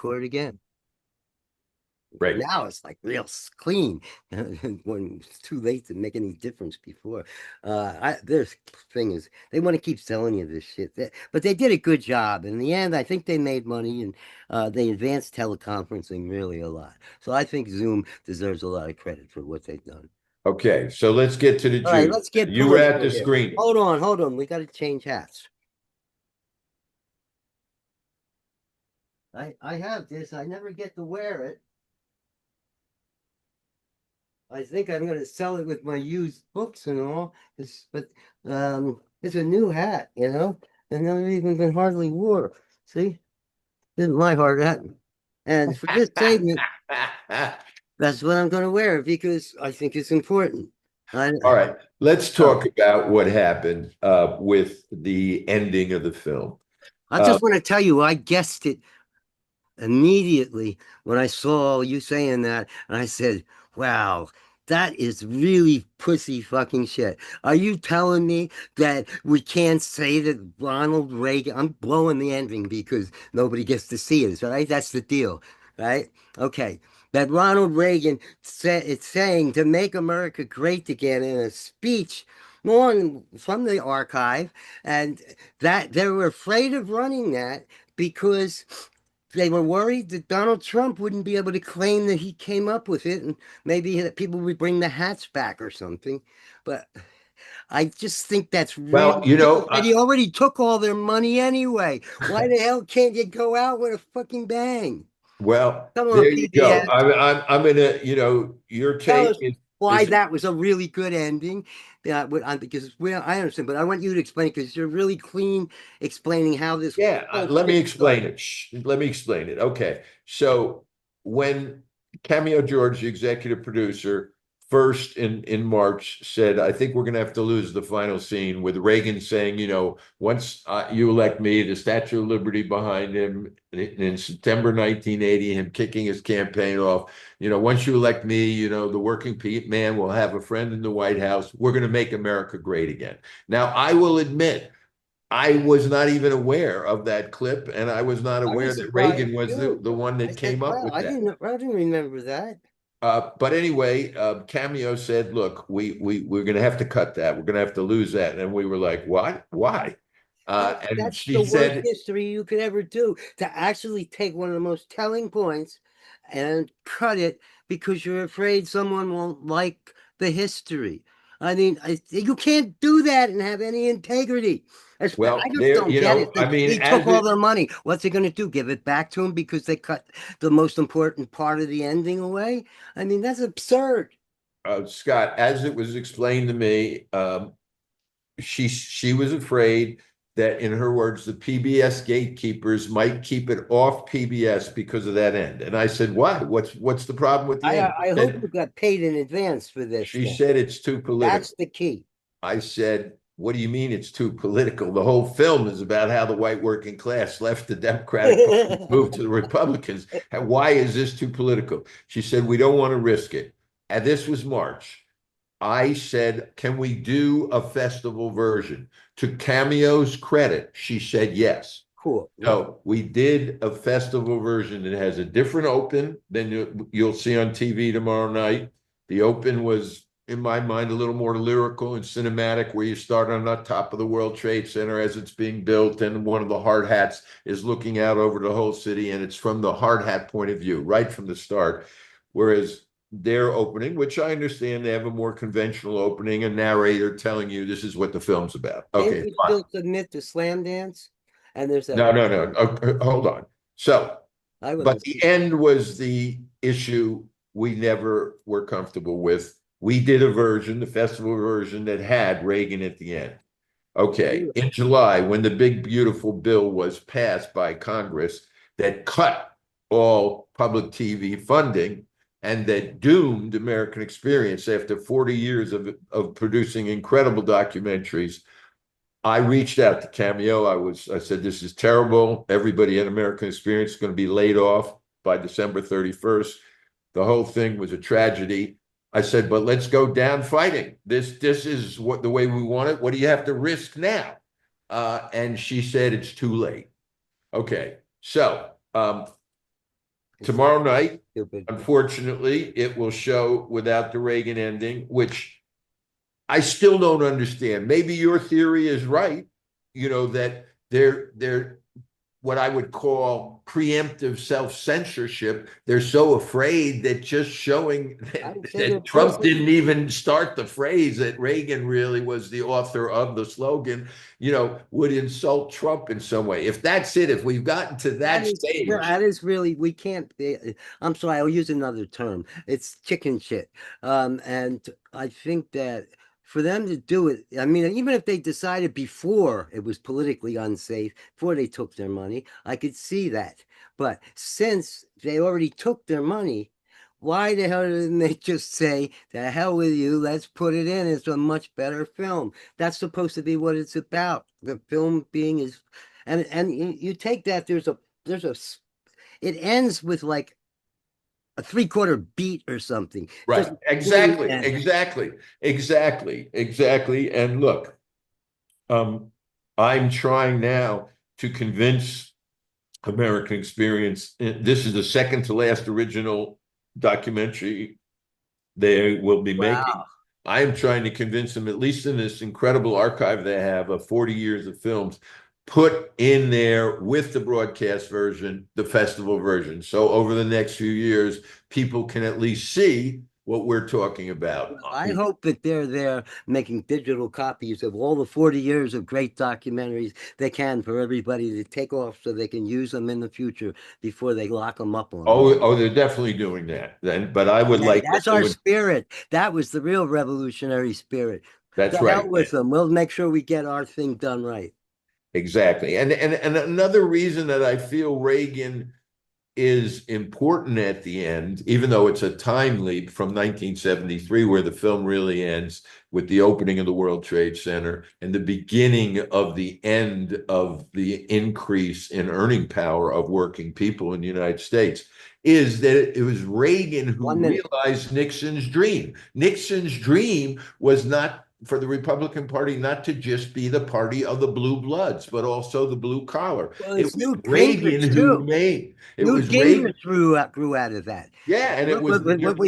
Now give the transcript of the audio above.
record again. Right. Now it's like real clean when it's too late to make any difference before. Their thing is they want to keep selling you this shit, but they did a good job. In the end, I think they made money and they advanced teleconferencing really a lot. So I think Zoom deserves a lot of credit for what they've done. Okay, so let's get to the All right, juice. let's get You were at political the here. screening. Hold on. We got to change hats. I have this. I never get to wear it. I think I'm going to sell it with my used books and all. It's a new hat, and never even been hardly wore. See, this is my hard hat, and for this segment, that's what I'm going to wear because I think it's important. I All right, let's oh, talk about what happened with the ending of the film. I Uh, just want to tell you, I guessed it immediately when I saw you saying that, and I said, "Wow, that is really pussy fucking shit." Are you telling me that we can't say that Ronald Reagan? I'm blowing the ending because nobody gets to see it, right? That's the deal, right? Okay. That Ronald Reagan said it's saying to make America great again in a speech on from the archive, and that they were afraid of running that because they were worried that Donald Trump wouldn't be able to claim that he came up with it, and maybe that people would bring the hats back or something. But I just think that's well, really you know, stupid. He already took all their money anyway. Why the hell can't you go out with a fucking bang? well, Come on, there you go. PBS. I'm gonna, your Tell take us why is that was a really good ending. Because I understand, but I want you to explain because you're really clean explaining how this yeah. whole Let me shit explain started. it. Let me explain it. Okay, so when Cameo George, the executive producer, first in March said, I think we're going to have to lose the final scene with Reagan saying, once you elect me, the Statue of Liberty behind him in September 1980, him kicking his campaign off. Once you elect me, the working man will have a friend in the White House. We're going to make America great again. Now, I will admit, I was not even aware of that clip, and I was not I aware was that surprised Reagan was too. the one I that said, came up "Wow, with that. I didn't remember that." But anyway, Cameo said, "Look, we're going to have to cut that. We're going to have to lose that." And we were like, "What? Why?" And That's she the worst said, history you could ever do, to actually take one of the most telling points and cut it because you're afraid someone won't like the history. I mean, you can't do that and have any integrity. I "Well, just there, don't get it. I mean, He took all their money. What's he going to do? Give it back to him because they cut the most important part of the ending away? I mean, that's absurd. Scott, as it was explained to me, she was afraid that, in her words, the PBS gatekeepers might keep it off PBS because of that end. And I said, "Why? What's the problem with the end?" I hope you got paid in advance for this She then. said it's too political. That's the key. I said, "What do you mean it's too political? The whole film is about how the white working class left the Democratic Party, moved to the Republicans. And why is this too political?" She said, "We don't want to risk it." And this was March. I said, "Can we do a festival version?" To Cameo's credit, she said yes. Cool. Yeah. So we did a festival version that has a different open than you'll see on TV tomorrow night. The open was, in my mind, a little more lyrical and cinematic, where you start on the top of the World Trade Center as it's being built, and one of the hard hats is looking out over the whole city, and it's from the hard hat point of view, right from the start. Whereas their opening, which I understand, they have a more conventional opening, a narrator telling you this is what the film's about. Can't Okay, you fine. still submit to Slam Dance? And there's a, No. Hold on. So, I but wasn't. the end was the issue we never were comfortable with. We did a version, the festival version, that had Reagan at the end. Okay, in July, when the big, beautiful bill was passed by Congress that cut all public TV funding and that doomed American Experience after 40 years of producing incredible documentaries, I reached out to Cameo. I said, "This is terrible. Everybody at American Experience is going to be laid off by December 31st. The whole thing was a tragedy." I said, "But let's go down fighting. This is what the way we want it. What do you have to risk now?" And she said, "It's too late." Okay, so It's tomorrow night, stupid. unfortunately, it will show without the Reagan ending, which I still don't understand. Maybe your theory is right, that they're what I would call preemptive self-censorship. They're so afraid that just showing I that, would say they're that Trump pussy. didn't even start the phrase, that Reagan really was the author of the slogan, would insult Trump in some way. If that's it, if we've gotten to that stage. That is really, we can't, I'm sorry, I'll use another term. It's chicken shit. And I think that for them to do it, I mean, even if they decided before it was politically unsafe, before they took their money, I could see that. But since they already took their money, why the hell didn't they just say, the hell with you, let's put it in. It's a much better film. That's supposed to be what it's about. The film being is, and you take that, there's a it ends with like a 3/4 beat or something. It Right. doesn't fully Exactly. end. Exactly. Exactly. Exactly. And look, um, I'm trying now to convince American Experience. This is the second to last original documentary they will be making. Wow. I am trying to convince them, at least in this incredible archive they have of 40 years of films, put in there with the broadcast version, the festival version. So over the next few years, people can at least see what we're talking about. I hope that they're there making digital copies of all the 40 years of great documentaries they can for everybody to take off so they can use them in the future before they lock them up on them. Oh, they're definitely doing that. Then, but I would Hey, like that that's they our would. spirit. That was the real revolutionary spirit. That's The hell right. with them. We'll make sure we get our thing done right. Exactly. And another reason that I feel Reagan is important at the end, even though it's a time leap from 1973, where the film really ends with the opening of the World Trade Center and the beginning of the end of the increase in earning power of working people in the United States, is that it was Reagan who 1 minute. realized Nixon's dream. Nixon's dream was not for the Republican Party not to just be the party of the blue bloods, but also the blue collar. Well, It it's was Newt Reagan Gingrich who too. made it Newt was Reagan. Gingrich grew out of that. Yeah, and it was the What we